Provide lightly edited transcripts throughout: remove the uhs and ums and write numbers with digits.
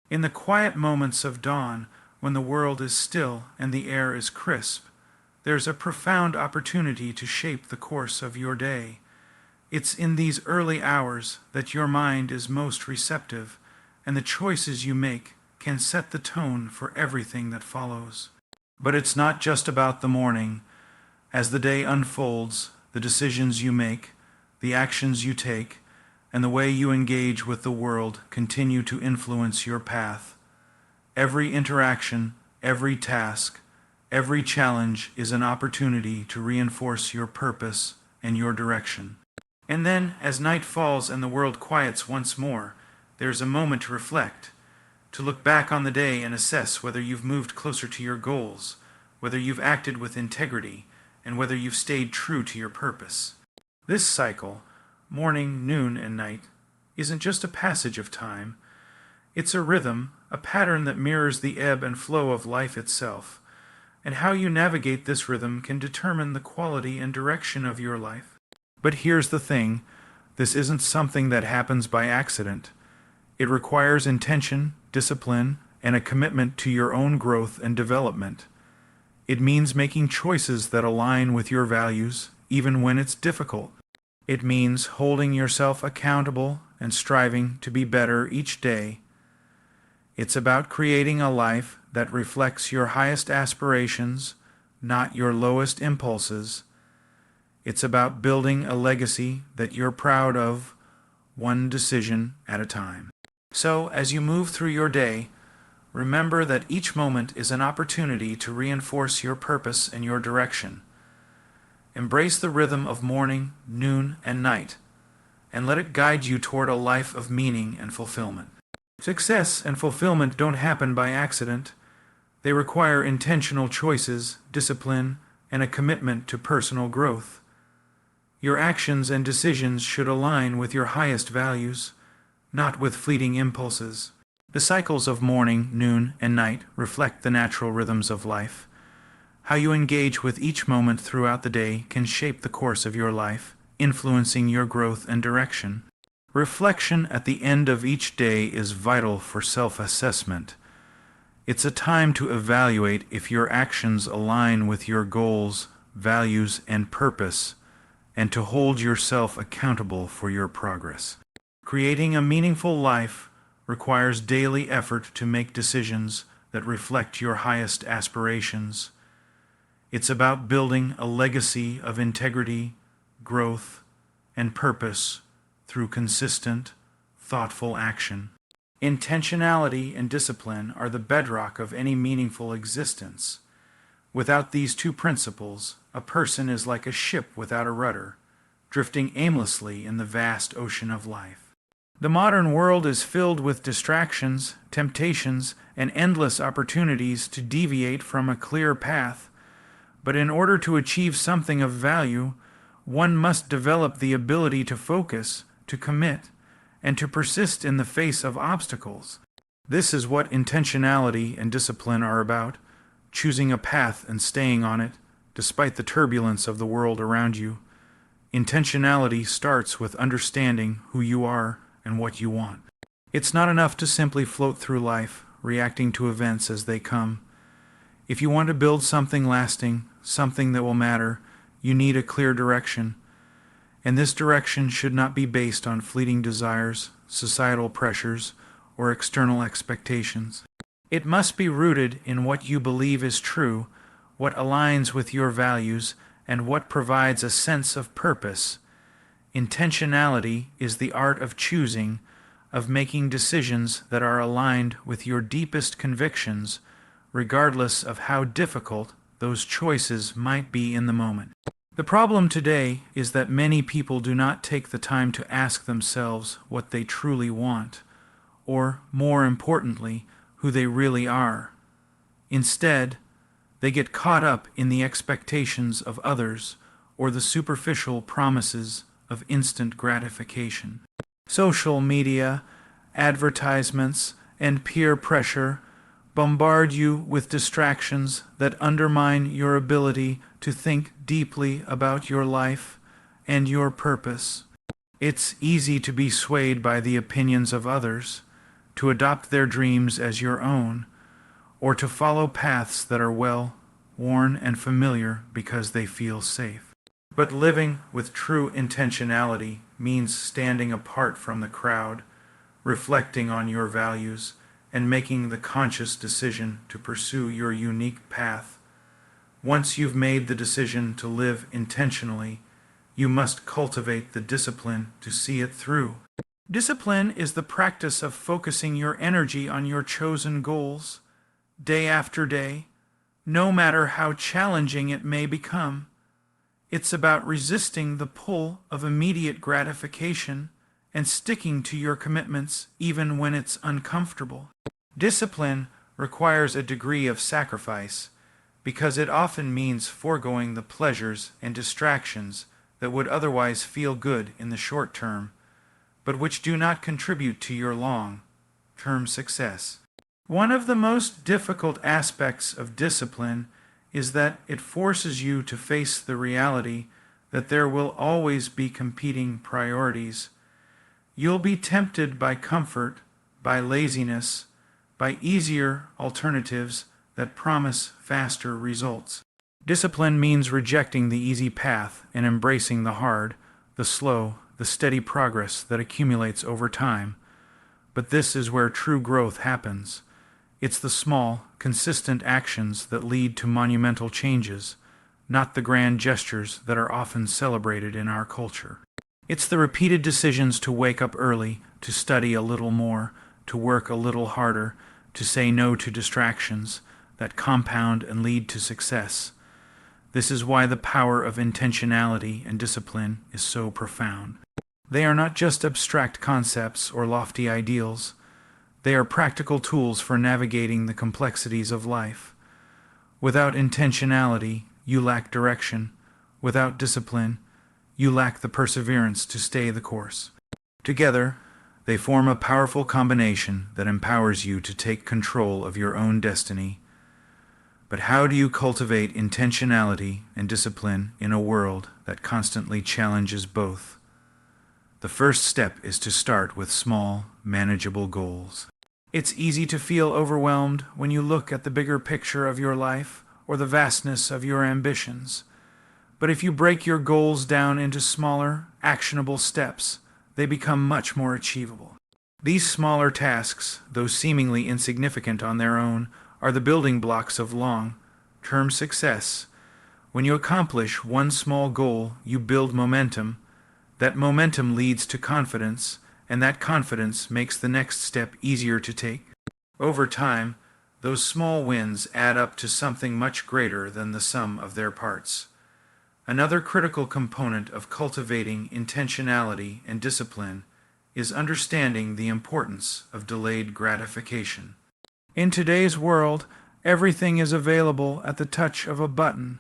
In the quiet moments of dawn, when the world is still and the air is crisp, there's a profound opportunity to shape the course of your day. It's in these early hours that your mind is most receptive, and the choices you make can set the tone for everything that follows. But it's not just about the morning. As the day unfolds, the decisions you make, the actions you take, and the way you engage with the world continue to influence your path. Every interaction, every task, every challenge is an opportunity to reinforce your purpose and your direction. And then, as night falls and the world quiets once more, there's a moment to reflect, to look back on the day and assess whether you've moved closer to your goals, whether you've acted with integrity, and whether you've stayed true to your purpose. This cycle, morning, noon, and night, isn't just a passage of time. It's a rhythm, a pattern that mirrors the ebb and flow of life itself. And how you navigate this rhythm can determine the quality and direction of your life. But here's the thing, this isn't something that happens by accident. It requires intention, discipline, and a commitment to your own growth and development. It means making choices that align with your values, even when it's difficult. It means holding yourself accountable and striving to be better each day. It's about creating a life that reflects your highest aspirations, not your lowest impulses. It's about building a legacy that you're proud of, one decision at a time. So, as you move through your day, remember that each moment is an opportunity to reinforce your purpose and your direction. Embrace the rhythm of morning, noon, and night, and let it guide you toward a life of meaning and fulfillment. Success and fulfillment don't happen by accident. They require intentional choices, discipline, and a commitment to personal growth. Your actions and decisions should align with your highest values, not with fleeting impulses. The cycles of morning, noon, and night reflect the natural rhythms of life. How you engage with each moment throughout the day can shape the course of your life, influencing your growth and direction. Reflection at the end of each day is vital for self-assessment. It's a time to evaluate if your actions align with your goals, values, and purpose, and to hold yourself accountable for your progress. Creating a meaningful life requires daily effort to make decisions that reflect your highest aspirations. It's about building a legacy of integrity, growth, and purpose through consistent, thoughtful action. Intentionality and discipline are the bedrock of any meaningful existence. Without these two principles, a person is like a ship without a rudder, drifting aimlessly in the vast ocean of life. The modern world is filled with distractions, temptations, and endless opportunities to deviate from a clear path. But in order to achieve something of value, one must develop the ability to focus, to commit, and to persist in the face of obstacles. This is what intentionality and discipline are about, choosing a path and staying on it, despite the turbulence of the world around you. Intentionality starts with understanding who you are and what you want. It's not enough to simply float through life, reacting to events as they come. If you want to build something lasting, something that will matter, you need a clear direction. And this direction should not be based on fleeting desires, societal pressures, or external expectations. It must be rooted in what you believe is true, what aligns with your values, and what provides a sense of purpose. Intentionality is the art of choosing, of making decisions that are aligned with your deepest convictions, regardless of how difficult those choices might be in the moment. The problem today is that many people do not take the time to ask themselves what they truly want, or, more importantly, who they really are. Instead, they get caught up in the expectations of others or the superficial promises of instant gratification. Social media, advertisements, and peer pressure bombard you with distractions that undermine your ability to think deeply about your life and your purpose. It's easy to be swayed by the opinions of others, to adopt their dreams as your own, or to follow paths that are well worn and familiar because they feel safe. But living with true intentionality means standing apart from the crowd, reflecting on your values, and making the conscious decision to pursue your unique path. Once you've made the decision to live intentionally, you must cultivate the discipline to see it through. Discipline is the practice of focusing your energy on your chosen goals, day after day, no matter how challenging it may become. It's about resisting the pull of immediate gratification and sticking to your commitments even when it's uncomfortable. Discipline requires a degree of sacrifice because it often means foregoing the pleasures and distractions that would otherwise feel good in the short term, but which do not contribute to your long-term success. One of the most difficult aspects of discipline is that it forces you to face the reality that there will always be competing priorities. You'll be tempted by comfort, by laziness, by easier alternatives that promise faster results. Discipline means rejecting the easy path and embracing the hard, the slow, the steady progress that accumulates over time. But this is where true growth happens. It's the small, consistent actions that lead to monumental changes, not the grand gestures that are often celebrated in our culture. It's the repeated decisions to wake up early, to study a little more, to work a little harder, to say no to distractions that compound and lead to success. This is why the power of intentionality and discipline is so profound. They are not just abstract concepts or lofty ideals. They are practical tools for navigating the complexities of life. Without intentionality, you lack direction. Without discipline, you lack the perseverance to stay the course. Together, they form a powerful combination that empowers you to take control of your own destiny. But how do you cultivate intentionality and discipline in a world that constantly challenges both? The first step is to start with small, manageable goals. It's easy to feel overwhelmed when you look at the bigger picture of your life or the vastness of your ambitions. But if you break your goals down into smaller, actionable steps, they become much more achievable. These smaller tasks, though seemingly insignificant on their own, are the building blocks of long-term success. When you accomplish one small goal, you build momentum. That momentum leads to confidence, and that confidence makes the next step easier to take. Over time, those small wins add up to something much greater than the sum of their parts. Another critical component of cultivating intentionality and discipline is understanding the importance of delayed gratification. In today's world, everything is available at the touch of a button.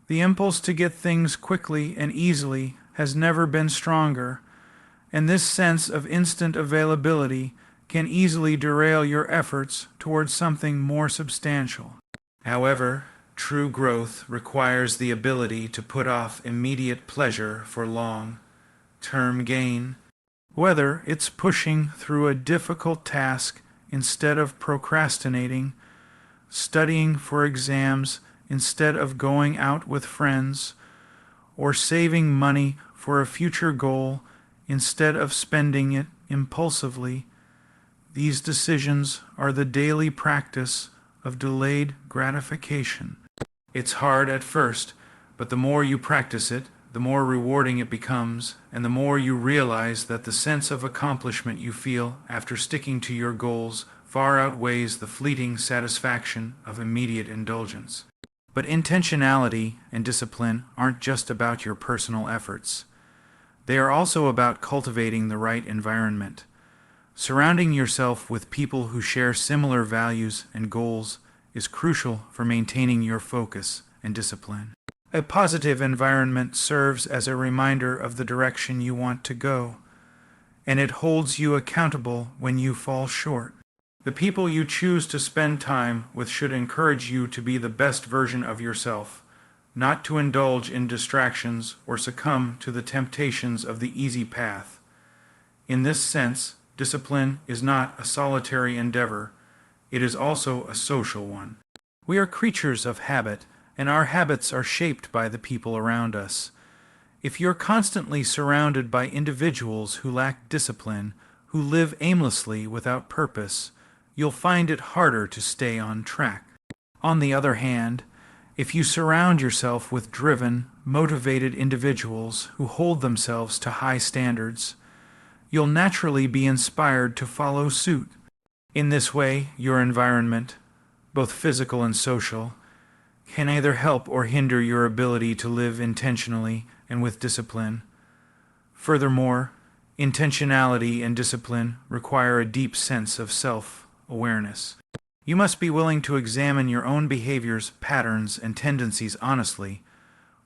The impulse to get things quickly and easily has never been stronger, and this sense of instant availability can easily derail your efforts towards something more substantial. However, true growth requires the ability to put off immediate pleasure for long-term gain, whether it's pushing through a difficult task instead of procrastinating, studying for exams instead of going out with friends, or saving money for a future goal instead of spending it impulsively. These decisions are the daily practice of delayed gratification. It's hard at first, but the more you practice it, the more rewarding it becomes, and the more you realize that the sense of accomplishment you feel after sticking to your goals far outweighs the fleeting satisfaction of immediate indulgence. But intentionality and discipline aren't just about your personal efforts. They are also about cultivating the right environment. Surrounding yourself with people who share similar values and goals is crucial for maintaining your focus and discipline. A positive environment serves as a reminder of the direction you want to go, and it holds you accountable when you fall short. The people you choose to spend time with should encourage you to be the best version of yourself, not to indulge in distractions or succumb to the temptations of the easy path. In this sense, Discipline is not a solitary endeavor, it is also a social one. We are creatures of habit, and our habits are shaped by the people around us. If you're constantly surrounded by individuals who lack discipline, who live aimlessly without purpose, you'll find it harder to stay on track. On the other hand, if you surround yourself with driven, motivated individuals who hold themselves to high standards, you'll naturally be inspired to follow suit. In this way, your environment, both physical and social, can either help or hinder your ability to live intentionally and with discipline. Furthermore, intentionality and discipline require a deep sense of self-awareness. You must be willing to examine your own behaviors, patterns, and tendencies honestly.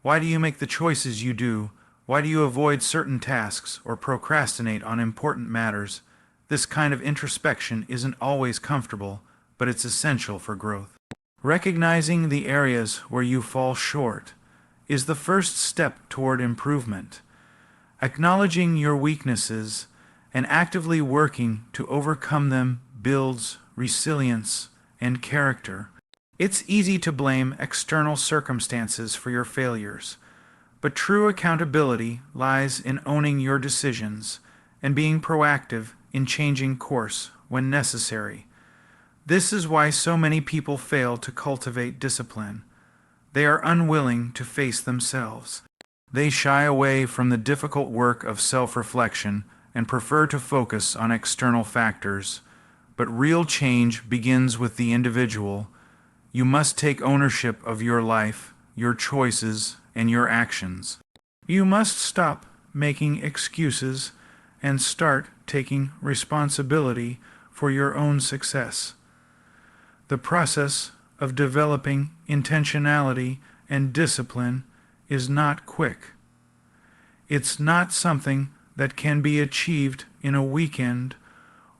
Why do you make the choices you do? Why do you avoid certain tasks or procrastinate on important matters? This kind of introspection isn't always comfortable, but it's essential for growth. Recognizing the areas where you fall short is the first step toward improvement. Acknowledging your weaknesses and actively working to overcome them builds resilience and character. It's easy to blame external circumstances for your failures, but true accountability lies in owning your decisions and being proactive in changing course when necessary. This is why so many people fail to cultivate discipline. They are unwilling to face themselves. They shy away from the difficult work of self-reflection and prefer to focus on external factors. But real change begins with the individual. You must take ownership of your life, your choices, and your actions. You must stop making excuses and start taking responsibility for your own success. The process of developing intentionality and discipline is not quick. It's not something that can be achieved in a weekend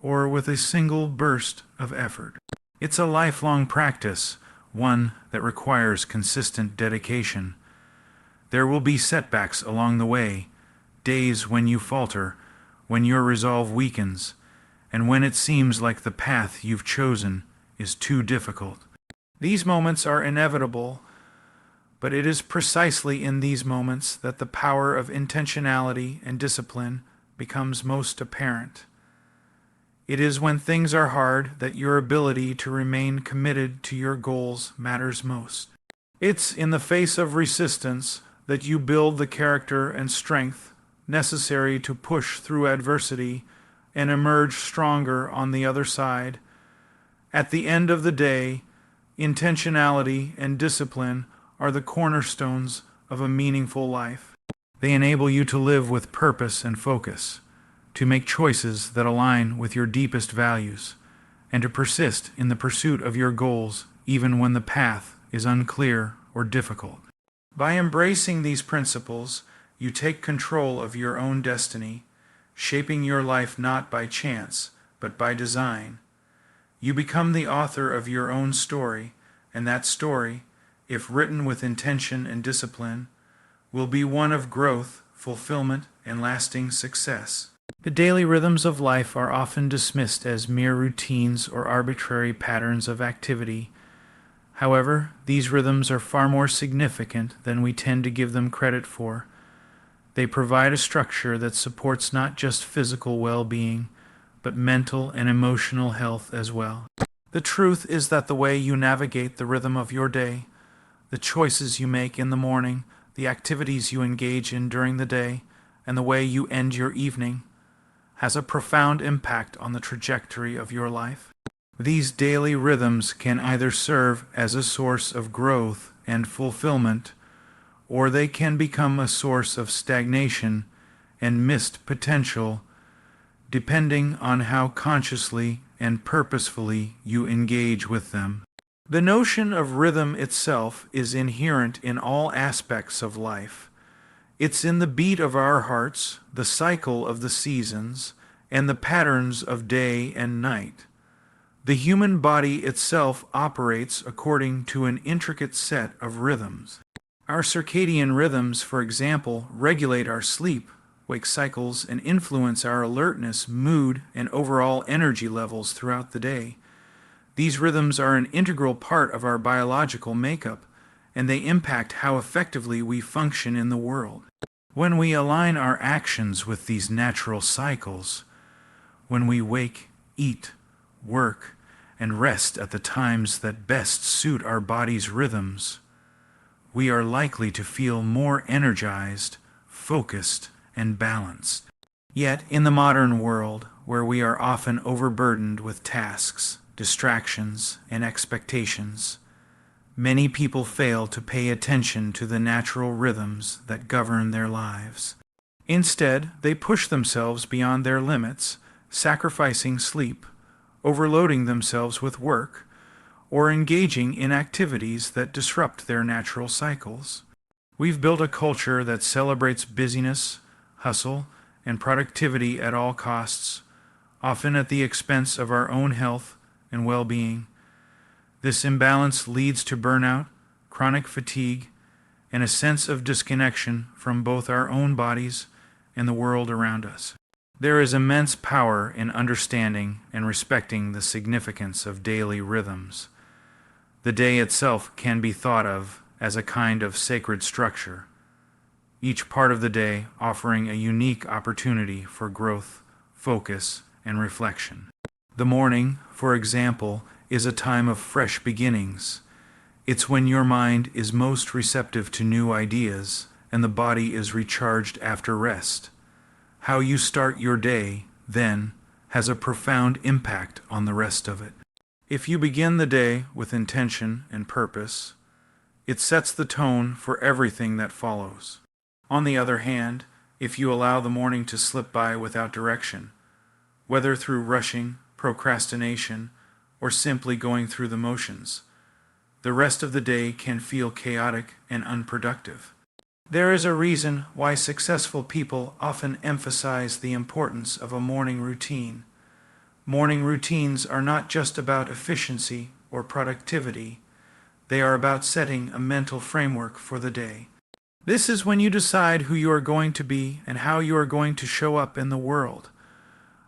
or with a single burst of effort. It's a lifelong practice, one that requires consistent dedication. There will be setbacks along the way, days when you falter, when your resolve weakens, and when it seems like the path you've chosen is too difficult. These moments are inevitable, but it is precisely in these moments that the power of intentionality and discipline becomes most apparent. It is when things are hard that your ability to remain committed to your goals matters most. It's in the face of resistance that you build the character and strength necessary to push through adversity and emerge stronger on the other side. At the end of the day, intentionality and discipline are the cornerstones of a meaningful life. They enable you to live with purpose and focus, to make choices that align with your deepest values, and to persist in the pursuit of your goals even when the path is unclear or difficult. By embracing these principles, you take control of your own destiny, shaping your life not by chance, but by design. You become the author of your own story, and that story, if written with intention and discipline, will be one of growth, fulfillment, and lasting success. The daily rhythms of life are often dismissed as mere routines or arbitrary patterns of activity. However, these rhythms are far more significant than we tend to give them credit for. They provide a structure that supports not just physical well-being, but mental and emotional health as well. The truth is that the way you navigate the rhythm of your day, the choices you make in the morning, the activities you engage in during the day, and the way you end your evening, has a profound impact on the trajectory of your life. These daily rhythms can either serve as a source of growth and fulfillment, or they can become a source of stagnation and missed potential, depending on how consciously and purposefully you engage with them. The notion of rhythm itself is inherent in all aspects of life. It's in the beat of our hearts, the cycle of the seasons, and the patterns of day and night. The human body itself operates according to an intricate set of rhythms. Our circadian rhythms, for example, regulate our sleep, wake cycles and influence our alertness, mood, and overall energy levels throughout the day. These rhythms are an integral part of our biological makeup, and they impact how effectively we function in the world. When we align our actions with these natural cycles, when we wake, eat, work, and rest at the times that best suit our body's rhythms, we are likely to feel more energized, focused, and balanced. Yet, in the modern world, where we are often overburdened with tasks, distractions, and expectations, many people fail to pay attention to the natural rhythms that govern their lives. Instead, they push themselves beyond their limits, sacrificing sleep, overloading themselves with work, or engaging in activities that disrupt their natural cycles. We've built a culture that celebrates busyness, hustle, and productivity at all costs, often at the expense of our own health and well-being. This imbalance leads to burnout, chronic fatigue, and a sense of disconnection from both our own bodies and the world around us. There is immense power in understanding and respecting the significance of daily rhythms. The day itself can be thought of as a kind of sacred structure, each part of the day offering a unique opportunity for growth, focus, and reflection. The morning, for example, is a time of fresh beginnings. It's when your mind is most receptive to new ideas and the body is recharged after rest. How you start your day, then, has a profound impact on the rest of it. If you begin the day with intention and purpose, it sets the tone for everything that follows. On the other hand, if you allow the morning to slip by without direction, whether through rushing, procrastination, or simply going through the motions, the rest of the day can feel chaotic and unproductive. There is a reason why successful people often emphasize the importance of a morning routine. Morning routines are not just about efficiency or productivity. They are about setting a mental framework for the day. This is when you decide who you are going to be and how you are going to show up in the world.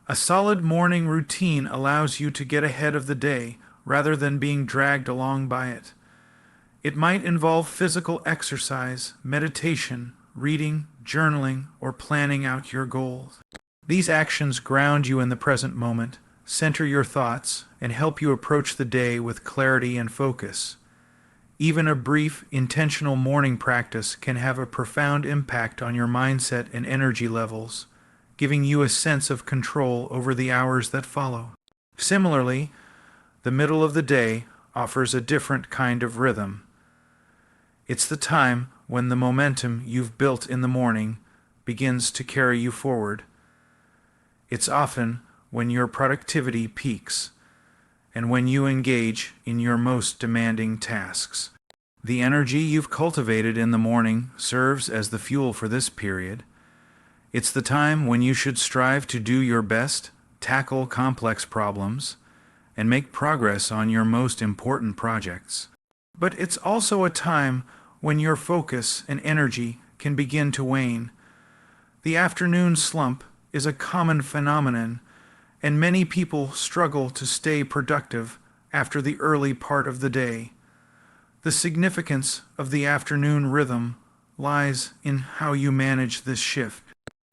A solid morning routine allows you to get ahead of the day rather than being dragged along by it. It might involve physical exercise, meditation, reading, journaling, or planning out your goals. These actions ground you in the present moment, center your thoughts, and help you approach the day with clarity and focus. Even a brief, intentional morning practice can have a profound impact on your mindset and energy levels, giving you a sense of control over the hours that follow. Similarly, the middle of the day offers a different kind of rhythm. It's the time when the momentum you've built in the morning begins to carry you forward. It's often when your productivity peaks and when you engage in your most demanding tasks. The energy you've cultivated in the morning serves as the fuel for this period. It's the time when you should strive to do your best, tackle complex problems, and make progress on your most important projects. But it's also a time when your focus and energy can begin to wane. The afternoon slump is a common phenomenon, and many people struggle to stay productive after the early part of the day. The significance of the afternoon rhythm lies in how you manage this shift.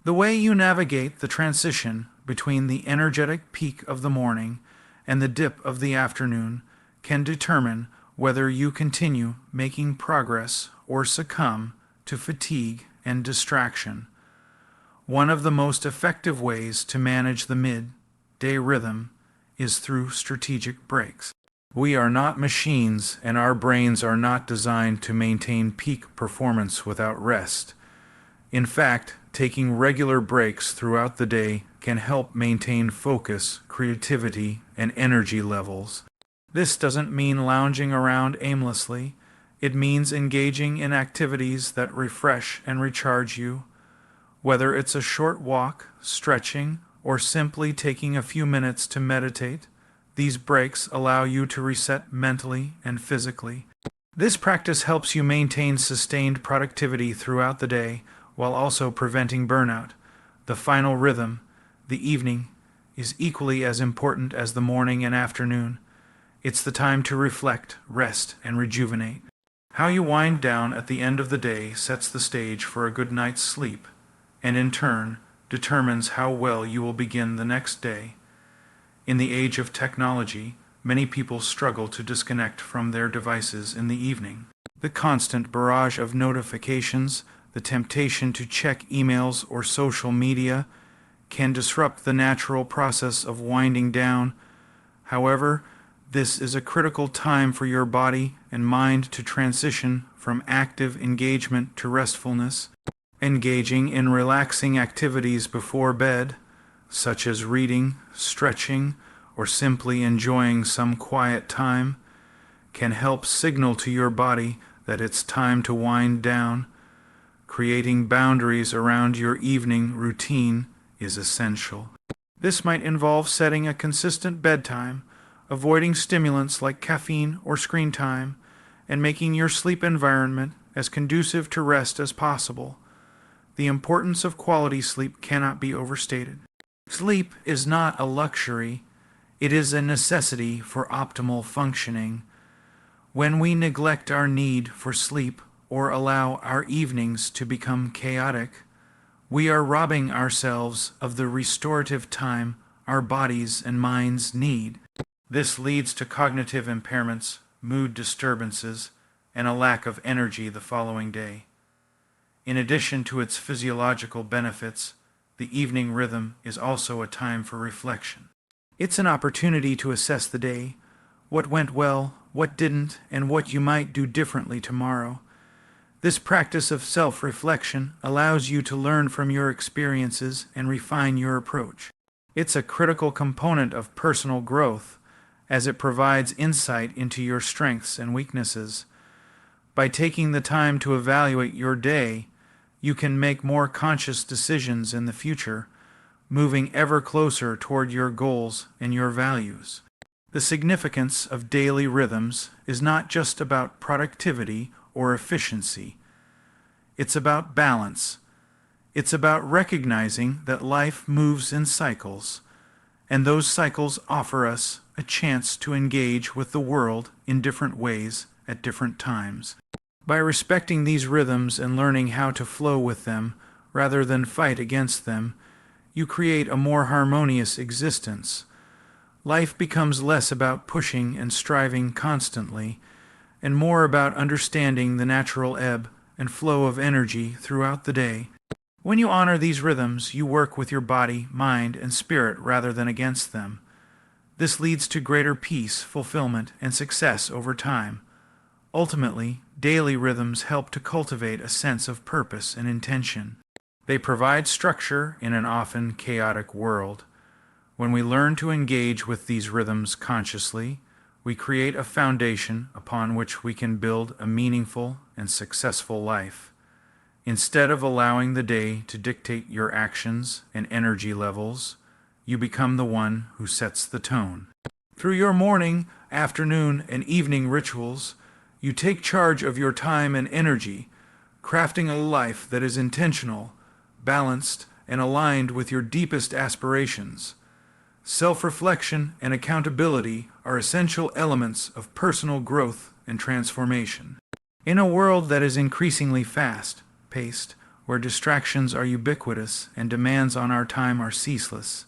The way you navigate the transition between the energetic peak of the morning and the dip of the afternoon can determine whether you continue making progress or succumb to fatigue and distraction. One of the most effective ways to manage the mid-day rhythm is through strategic breaks. We are not machines, and our brains are not designed to maintain peak performance without rest. In fact, taking regular breaks throughout the day can help maintain focus, creativity, and energy levels. This doesn't mean lounging around aimlessly. It means engaging in activities that refresh and recharge you. Whether it's a short walk, stretching, or simply taking a few minutes to meditate, these breaks allow you to reset mentally and physically. This practice helps you maintain sustained productivity throughout the day while also preventing burnout. The final rhythm, the evening, is equally as important as the morning and afternoon. It's the time to reflect, rest, and rejuvenate. How you wind down at the end of the day sets the stage for a good night's sleep, and in turn determines how well you will begin the next day. In the age of technology, many people struggle to disconnect from their devices in the evening. The constant barrage of notifications, the temptation to check emails or social media, can disrupt the natural process of winding down. However, this is a critical time for your body and mind to transition from active engagement to restfulness. Engaging in relaxing activities before bed, such as reading, stretching, or simply enjoying some quiet time, can help signal to your body that it's time to wind down. Creating boundaries around your evening routine is essential. This might involve setting a consistent bedtime, avoiding stimulants like caffeine or screen time, and making your sleep environment as conducive to rest as possible. The importance of quality sleep cannot be overstated. Sleep is not a luxury, it is a necessity for optimal functioning. When we neglect our need for sleep or allow our evenings to become chaotic, we are robbing ourselves of the restorative time our bodies and minds need. This leads to cognitive impairments, mood disturbances, and a lack of energy the following day. In addition to its physiological benefits, the evening rhythm is also a time for reflection. It's an opportunity to assess the day, what went well, what didn't, and what you might do differently tomorrow. This practice of self-reflection allows you to learn from your experiences and refine your approach. It's a critical component of personal growth, as it provides insight into your strengths and weaknesses. By taking the time to evaluate your day, you can make more conscious decisions in the future, moving ever closer toward your goals and your values. The significance of daily rhythms is not just about productivity or efficiency. It's about balance. It's about recognizing that life moves in cycles, and those cycles offer us a chance to engage with the world in different ways at different times. By respecting these rhythms and learning how to flow with them rather than fight against them, you create a more harmonious existence. Life becomes less about pushing and striving constantly, and more about understanding the natural ebb and flow of energy throughout the day. When you honor these rhythms, you work with your body, mind, and spirit rather than against them. This leads to greater peace, fulfillment, and success over time. Ultimately, daily rhythms help to cultivate a sense of purpose and intention. They provide structure in an often chaotic world. When we learn to engage with these rhythms consciously, we create a foundation upon which we can build a meaningful and successful life. Instead of allowing the day to dictate your actions and energy levels, you become the one who sets the tone. Through your morning, afternoon, and evening rituals, you take charge of your time and energy, crafting a life that is intentional, balanced, and aligned with your deepest aspirations. Self-reflection and accountability are essential elements of personal growth and transformation. In a world that is increasingly fast-paced, where distractions are ubiquitous and demands on our time are ceaseless,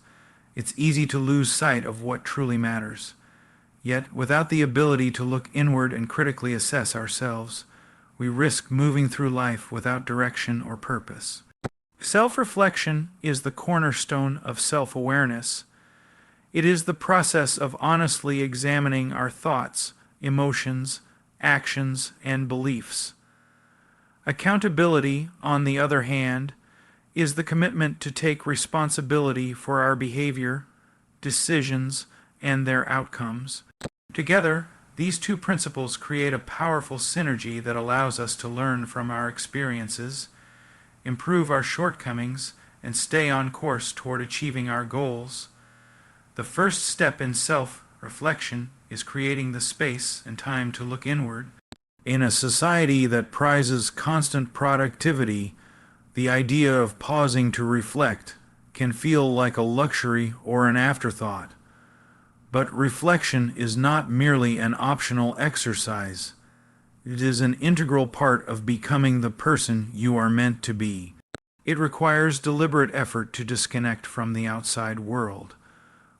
it's easy to lose sight of what truly matters. Yet, without the ability to look inward and critically assess ourselves, we risk moving through life without direction or purpose. Self-reflection is the cornerstone of self-awareness. It is the process of honestly examining our thoughts, emotions, actions, and beliefs. Accountability, on the other hand, is the commitment to take responsibility for our behavior, decisions, and their outcomes. Together, these two principles create a powerful synergy that allows us to learn from our experiences, improve our shortcomings, and stay on course toward achieving our goals. The first step in self-reflection is creating the space and time to look inward. In a society that prizes constant productivity, the idea of pausing to reflect can feel like a luxury or an afterthought. But reflection is not merely an optional exercise. It is an integral part of becoming the person you are meant to be. It requires deliberate effort to disconnect from the outside world,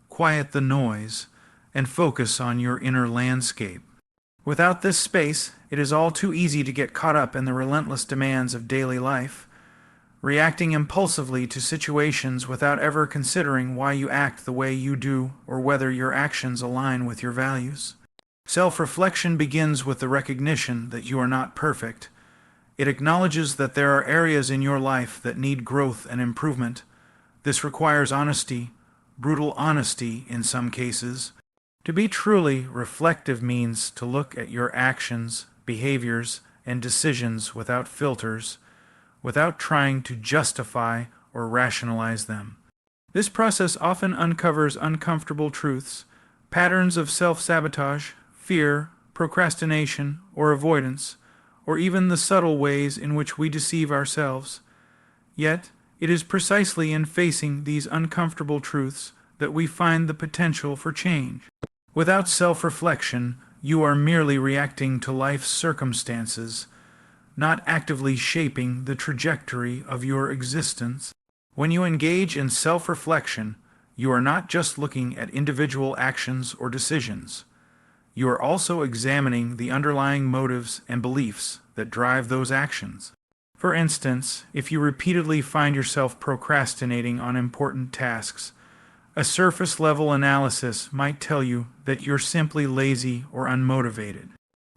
quiet the noise, and focus on your inner landscape. Without this space, it is all too easy to get caught up in the relentless demands of daily life, reacting impulsively to situations without ever considering why you act the way you do or whether your actions align with your values. Self-reflection begins with the recognition that you are not perfect. It acknowledges that there are areas in your life that need growth and improvement. This requires honesty, brutal honesty in some cases. To be truly reflective means to look at your actions, behaviors, and decisions without filters, without trying to justify or rationalize them. This process often uncovers uncomfortable truths, patterns of self-sabotage, fear, procrastination, or avoidance, or even the subtle ways in which we deceive ourselves. Yet, it is precisely in facing these uncomfortable truths that we find the potential for change. Without self-reflection, you are merely reacting to life's circumstances, not actively shaping the trajectory of your existence. When you engage in self-reflection, you are not just looking at individual actions or decisions. You are also examining the underlying motives and beliefs that drive those actions. For instance, if you repeatedly find yourself procrastinating on important tasks, a surface-level analysis might tell you that you're simply lazy or unmotivated.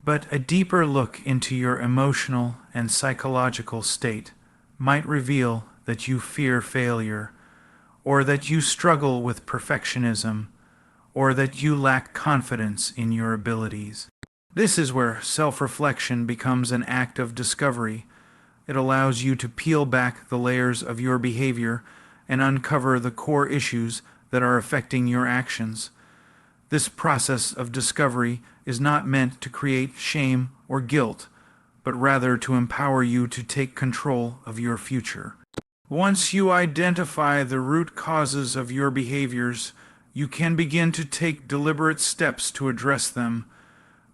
But a deeper look into your emotional and psychological state might reveal that you fear failure, or that you struggle with perfectionism, or that you lack confidence in your abilities. This is where self-reflection becomes an act of discovery. It allows you to peel back the layers of your behavior and uncover the core issues that are affecting your actions. This process of discovery is not meant to create shame or guilt, but rather to empower you to take control of your future. Once you identify the root causes of your behaviors, you can begin to take deliberate steps to address them.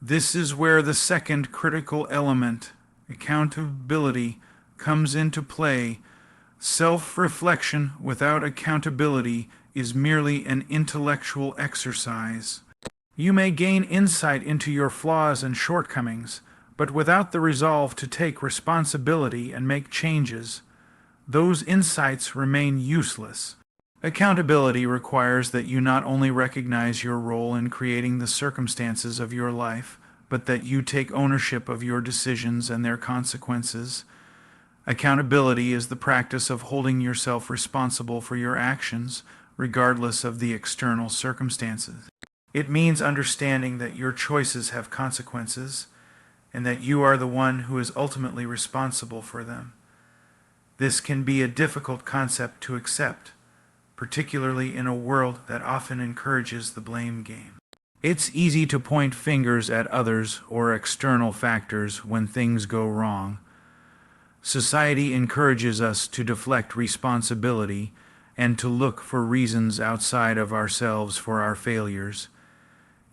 This is where the second critical element, accountability, comes into play. Self-reflection without accountability is merely an intellectual exercise. You may gain insight into your flaws and shortcomings, but without the resolve to take responsibility and make changes, those insights remain useless. Accountability requires that you not only recognize your role in creating the circumstances of your life, but that you take ownership of your decisions and their consequences. Accountability is the practice of holding yourself responsible for your actions, regardless of the external circumstances. It means understanding that your choices have consequences, and that you are the one who is ultimately responsible for them. This can be a difficult concept to accept, particularly in a world that often encourages the blame game. It's easy to point fingers at others or external factors when things go wrong. Society encourages us to deflect responsibility and to look for reasons outside of ourselves for our failures.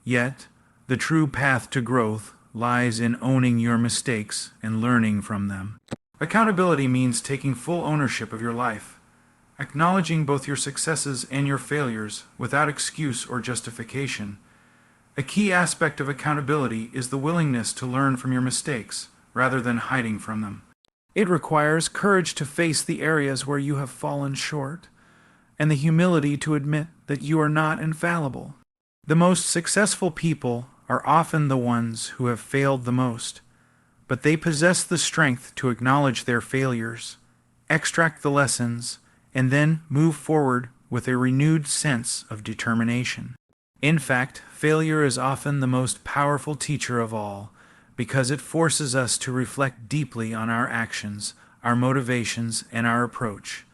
Yet, the true path to growth lies in owning your mistakes and learning from them. Accountability means taking full ownership of your life, acknowledging both your successes and your failures without excuse or justification. A key aspect of accountability is the willingness to learn from your mistakes rather than hiding from them. It requires courage to face the areas where you have fallen short, and the humility to admit that you are not infallible. The most successful people are often the ones who have failed the most, but they possess the strength to acknowledge their failures, extract the lessons, and then move forward with a renewed sense of determination. In fact, failure is often the most powerful teacher of all, because it forces us to reflect deeply on our actions, our motivations, and our approach.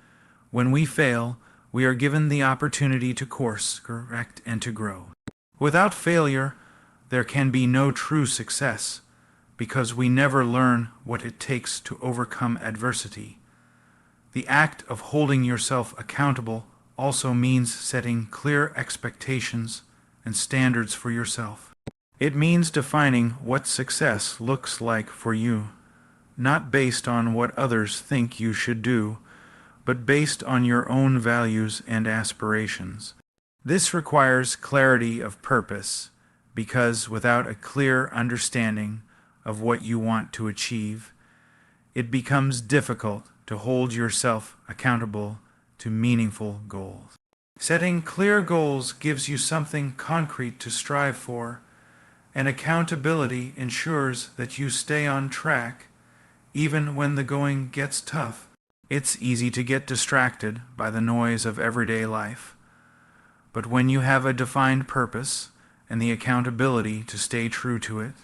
When we fail, we are given the opportunity to course correct and to grow. Without failure, there can be no true success, because we never learn what it takes to overcome adversity. The act of holding yourself accountable also means setting clear expectations and standards for yourself. It means defining what success looks like for you, not based on what others think you should do, but based on your own values and aspirations. This requires clarity of purpose, because without a clear understanding of what you want to achieve, it becomes difficult to hold yourself accountable to meaningful goals. Setting clear goals gives you something concrete to strive for, and accountability ensures that you stay on track even when the going gets tough. It's easy to get distracted by the noise of everyday life, but when you have a defined purpose and the accountability to stay true to it,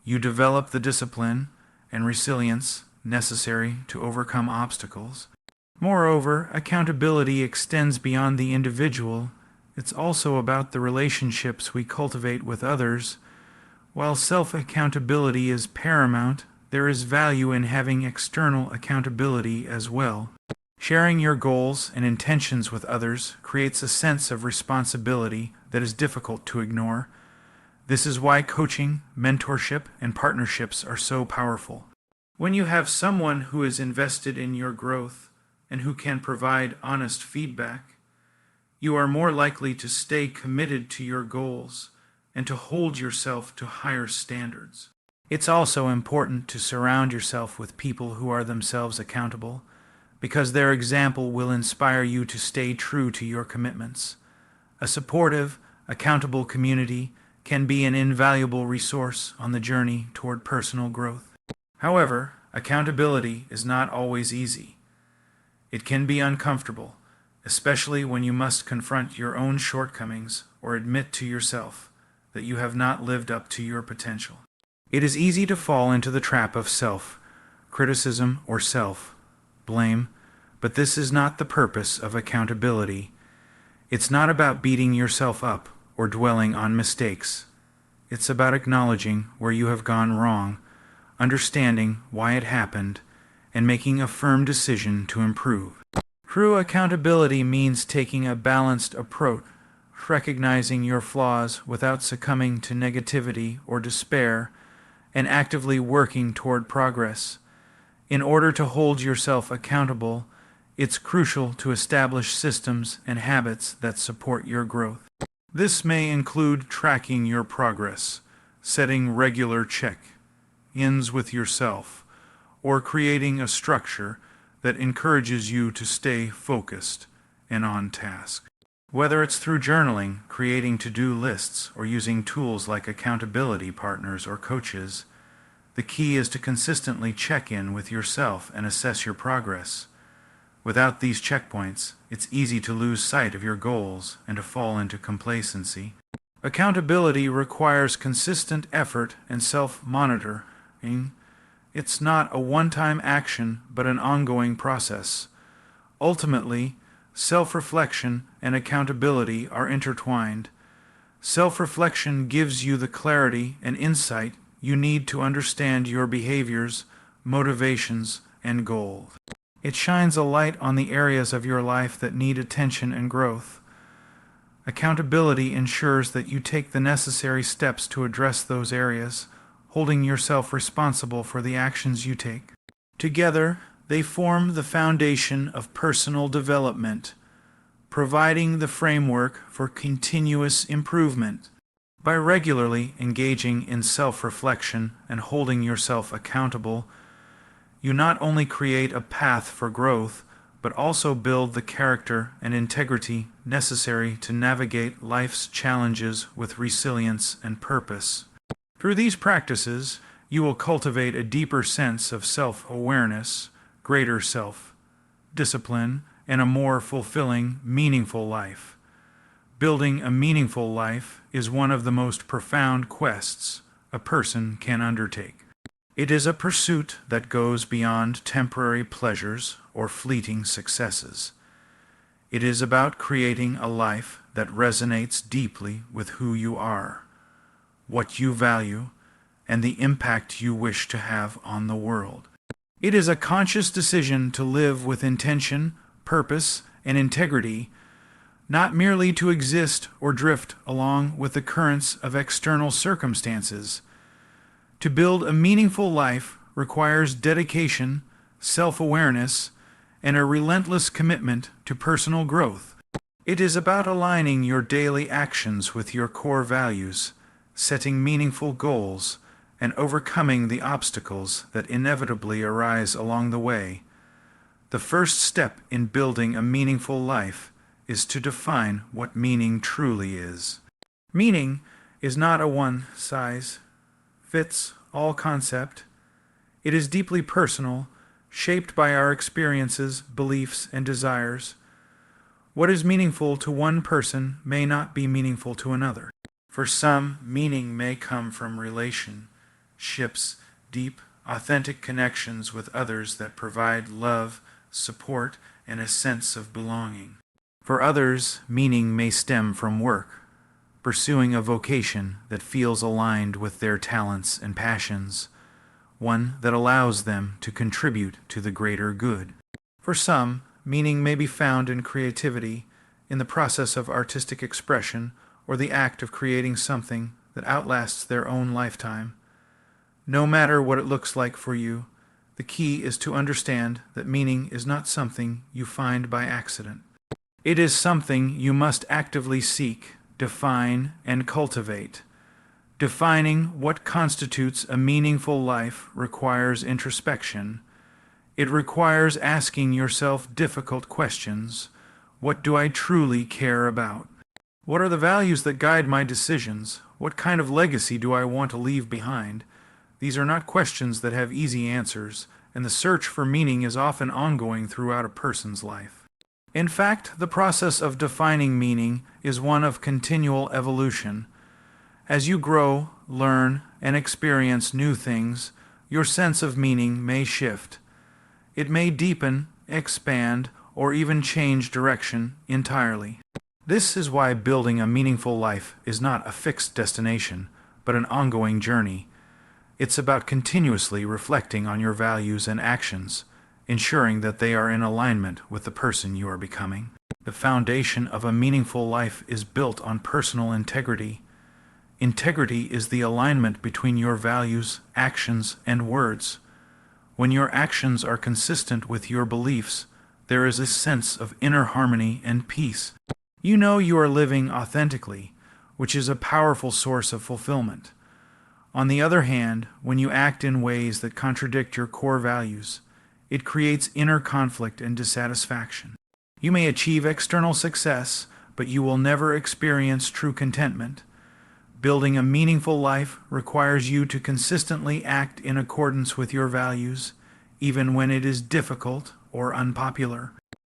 you develop the discipline and resilience necessary to overcome obstacles. Moreover, accountability extends beyond the individual. It's also about the relationships we cultivate with others. While self-accountability is paramount, there is value in having external accountability as well. Sharing your goals and intentions with others creates a sense of responsibility that is difficult to ignore. This is why coaching, mentorship, and partnerships are so powerful. When you have someone who is invested in your growth and who can provide honest feedback, you are more likely to stay committed to your goals and to hold yourself to higher standards. It's also important to surround yourself with people who are themselves accountable, because their example will inspire you to stay true to your commitments. A supportive, accountable community can be an invaluable resource on the journey toward personal growth. However, accountability is not always easy. It can be uncomfortable, especially when you must confront your own shortcomings or admit to yourself that you have not lived up to your potential. It is easy to fall into the trap of self-criticism or self-blame, but this is not the purpose of accountability. It's not about beating yourself up or dwelling on mistakes. It's about acknowledging where you have gone wrong, understanding why it happened, and making a firm decision to improve. True accountability means taking a balanced approach, recognizing your flaws without succumbing to negativity or despair, and actively working toward progress. In order to hold yourself accountable, it's crucial to establish systems and habits that support your growth. This may include tracking your progress, setting regular check-ins with yourself, or creating a structure that encourages you to stay focused and on task. Whether it's through journaling, creating to-do lists, or using tools like accountability partners or coaches, the key is to consistently check in with yourself and assess your progress. Without these checkpoints, it's easy to lose sight of your goals and to fall into complacency. Accountability requires consistent effort and self-monitoring. It's not a one-time action, but an ongoing process. Ultimately, self-reflection and accountability are intertwined. Self-reflection gives you the clarity and insight you need to understand your behaviors, motivations, and goals. It shines a light on the areas of your life that need attention and growth. Accountability ensures that you take the necessary steps to address those areas, holding yourself responsible for the actions you take. Together, they form the foundation of personal development, providing the framework for continuous improvement. By regularly engaging in self-reflection and holding yourself accountable, you not only create a path for growth, but also build the character and integrity necessary to navigate life's challenges with resilience and purpose. Through these practices, you will cultivate a deeper sense of self-awareness, greater self-discipline, and a more fulfilling, meaningful life. Building a meaningful life is one of the most profound quests a person can undertake. It is a pursuit that goes beyond temporary pleasures or fleeting successes. It is about creating a life that resonates deeply with who you are, what you value, and the impact you wish to have on the world. It is a conscious decision to live with intention, purpose, and integrity, not merely to exist or drift along with the currents of external circumstances. To build a meaningful life requires dedication, self-awareness, and a relentless commitment to personal growth. It is about aligning your daily actions with your core values, setting meaningful goals, and overcoming the obstacles that inevitably arise along the way. The first step in building a meaningful life is to define what meaning truly is. Meaning is not a one-size-fits-all concept. It is deeply personal, shaped by our experiences, beliefs, and desires. What is meaningful to one person may not be meaningful to another. For some, meaning may come from relationships, deep, authentic connections with others that provide love, support, and a sense of belonging. For others, meaning may stem from work, pursuing a vocation that feels aligned with their talents and passions, one that allows them to contribute to the greater good. For some, meaning may be found in creativity, in the process of artistic expression, or the act of creating something that outlasts their own lifetime. No matter what it looks like for you, the key is to understand that meaning is not something you find by accident. It is something you must actively seek, define, and cultivate. Defining what constitutes a meaningful life requires introspection. It requires asking yourself difficult questions. What do I truly care about? What are the values that guide my decisions? What kind of legacy do I want to leave behind? These are not questions that have easy answers, and the search for meaning is often ongoing throughout a person's life. In fact, the process of defining meaning is one of continual evolution. As you grow, learn, and experience new things, your sense of meaning may shift. It may deepen, expand, or even change direction entirely. This is why building a meaningful life is not a fixed destination, but an ongoing journey. It's about continuously reflecting on your values and actions, ensuring that they are in alignment with the person you are becoming. The foundation of a meaningful life is built on personal integrity. Integrity is the alignment between your values, actions, and words. When your actions are consistent with your beliefs, there is a sense of inner harmony and peace. You know you are living authentically, which is a powerful source of fulfillment. On the other hand, when you act in ways that contradict your core values, it creates inner conflict and dissatisfaction. You may achieve external success, but you will never experience true contentment. Building a meaningful life requires you to consistently act in accordance with your values, even when it is difficult or unpopular.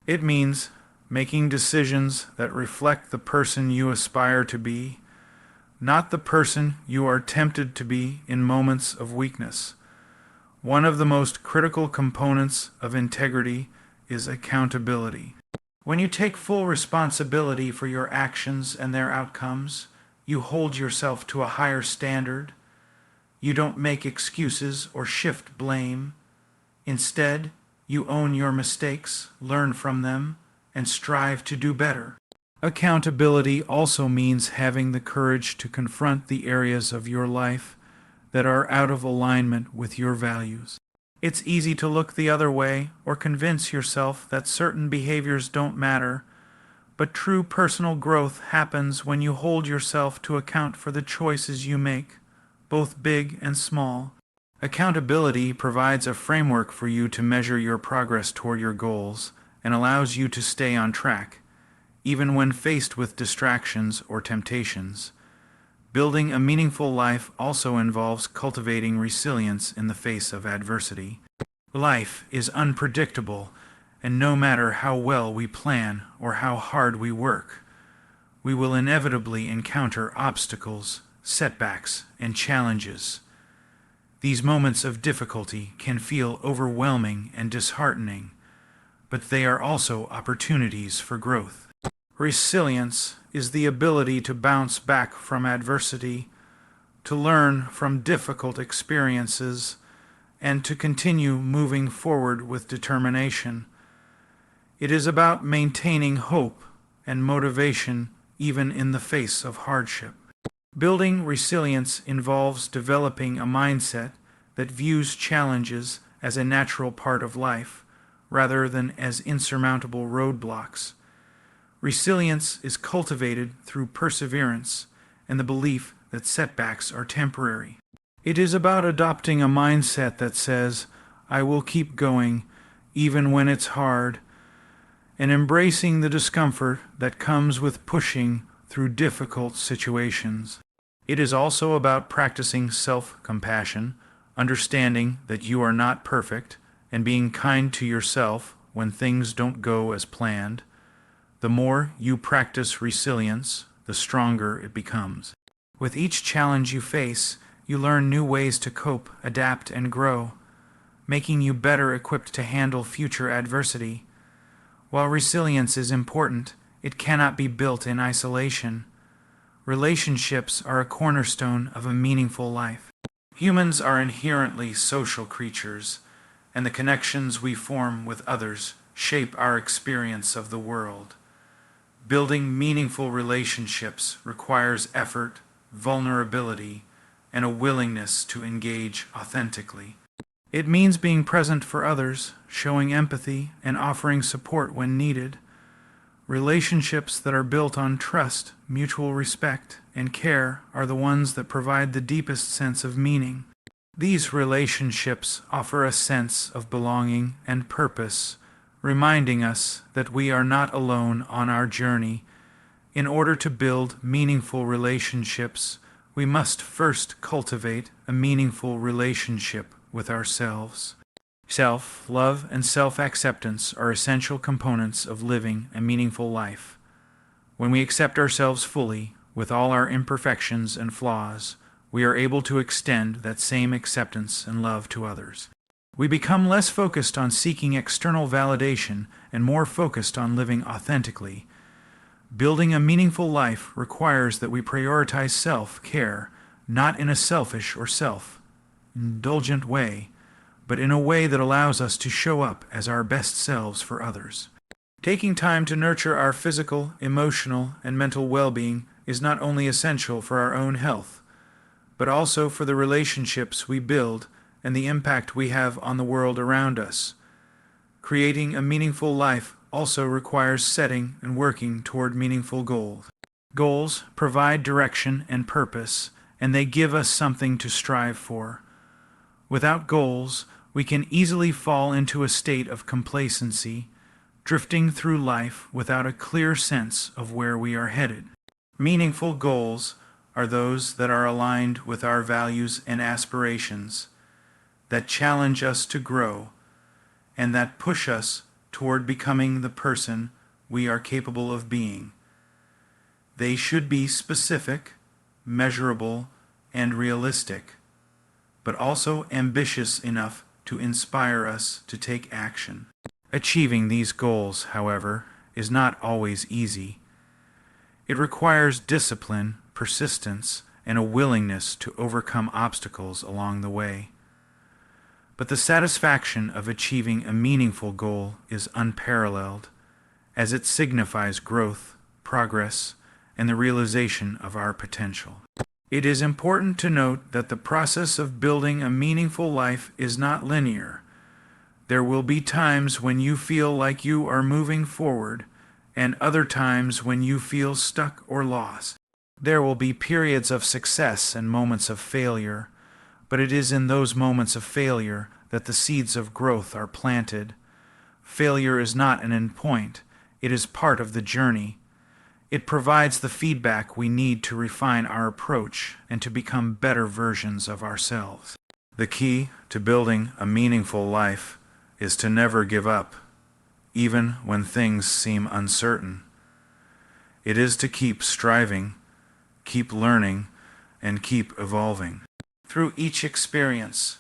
It means making decisions that reflect the person you aspire to be, not the person you are tempted to be in moments of weakness. One of the most critical components of integrity is accountability. When you take full responsibility for your actions and their outcomes, you hold yourself to a higher standard. You don't make excuses or shift blame. Instead, you own your mistakes, learn from them, and strive to do better. Accountability also means having the courage to confront the areas of your life that are out of alignment with your values. It's easy to look the other way or convince yourself that certain behaviors don't matter, but true personal growth happens when you hold yourself to account for the choices you make, both big and small. Accountability provides a framework for you to measure your progress toward your goals and allows you to stay on track, even when faced with distractions or temptations. Building a meaningful life also involves cultivating resilience in the face of adversity. Life is unpredictable, and no matter how well we plan or how hard we work, we will inevitably encounter obstacles, setbacks, and challenges. These moments of difficulty can feel overwhelming and disheartening, but they are also opportunities for growth. Resilience is the ability to bounce back from adversity, to learn from difficult experiences, and to continue moving forward with determination. It is about maintaining hope and motivation even in the face of hardship. Building resilience involves developing a mindset that views challenges as a natural part of life, rather than as insurmountable roadblocks. Resilience is cultivated through perseverance and the belief that setbacks are temporary. It is about adopting a mindset that says, "I will keep going, even when it's hard," and embracing the discomfort that comes with pushing through difficult situations. It is also about practicing self-compassion, understanding that you are not perfect, and being kind to yourself when things don't go as planned. The more you practice resilience, the stronger it becomes. With each challenge you face, you learn new ways to cope, adapt, and grow, making you better equipped to handle future adversity. While resilience is important, it cannot be built in isolation. Relationships are a cornerstone of a meaningful life. Humans are inherently social creatures, and the connections we form with others shape our experience of the world. Building meaningful relationships requires effort, vulnerability, and a willingness to engage authentically. It means being present for others, showing empathy, and offering support when needed. Relationships that are built on trust, mutual respect, and care are the ones that provide the deepest sense of meaning. These relationships offer a sense of belonging and purpose, reminding us that we are not alone on our journey. In order to build meaningful relationships, we must first cultivate a meaningful relationship with ourselves. Self-love and self-acceptance are essential components of living a meaningful life. When we accept ourselves fully, with all our imperfections and flaws, we are able to extend that same acceptance and love to others. We become less focused on seeking external validation and more focused on living authentically. Building a meaningful life requires that we prioritize self-care, not in a selfish or self-indulgent way, but in a way that allows us to show up as our best selves for others. Taking time to nurture our physical, emotional, and mental well-being is not only essential for our own health, but also for the relationships we build and the impact we have on the world around us. Creating a meaningful life also requires setting and working toward meaningful goals. Goals provide direction and purpose, and they give us something to strive for. Without goals, we can easily fall into a state of complacency, drifting through life without a clear sense of where we are headed. Meaningful goals are those that are aligned with our values and aspirations, that challenge us to grow, and that push us toward becoming the person we are capable of being. They should be specific, measurable, and realistic, but also ambitious enough to inspire us to take action. Achieving these goals, however, is not always easy. It requires discipline, persistence, and a willingness to overcome obstacles along the way. But the satisfaction of achieving a meaningful goal is unparalleled, as it signifies growth, progress, and the realization of our potential. It is important to note that the process of building a meaningful life is not linear. There will be times when you feel like you are moving forward, and other times when you feel stuck or lost. There will be periods of success and moments of failure, but it is in those moments of failure that the seeds of growth are planted. Failure is not an end point, it is part of the journey. It provides the feedback we need to refine our approach and to become better versions of ourselves. The key to building a meaningful life is to never give up, even when things seem uncertain. It is to keep striving, keep learning, and keep evolving. Through each experience,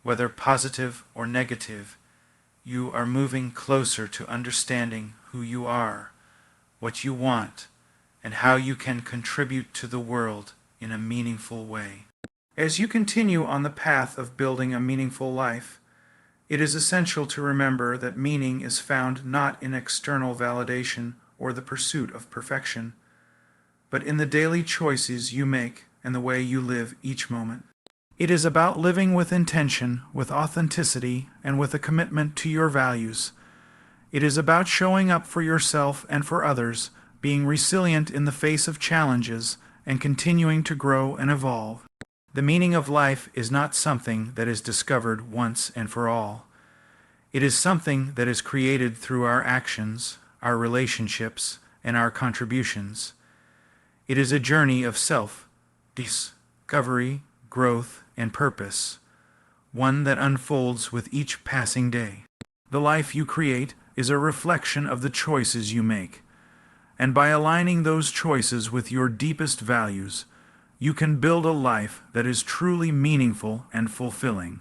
whether positive or negative, you are moving closer to understanding who you are, what you want, and how you can contribute to the world in a meaningful way. As you continue on the path of building a meaningful life, it is essential to remember that meaning is found not in external validation or the pursuit of perfection, but in the daily choices you make and the way you live each moment. It is about living with intention, with authenticity, and with a commitment to your values. It is about showing up for yourself and for others, being resilient in the face of challenges, and continuing to grow and evolve. The meaning of life is not something that is discovered once and for all. It is something that is created through our actions, our relationships, and our contributions. It is a journey of self-discovery, growth, and purpose, one that unfolds with each passing day. The life you create is a reflection of the choices you make, and by aligning those choices with your deepest values, you can build a life that is truly meaningful and fulfilling.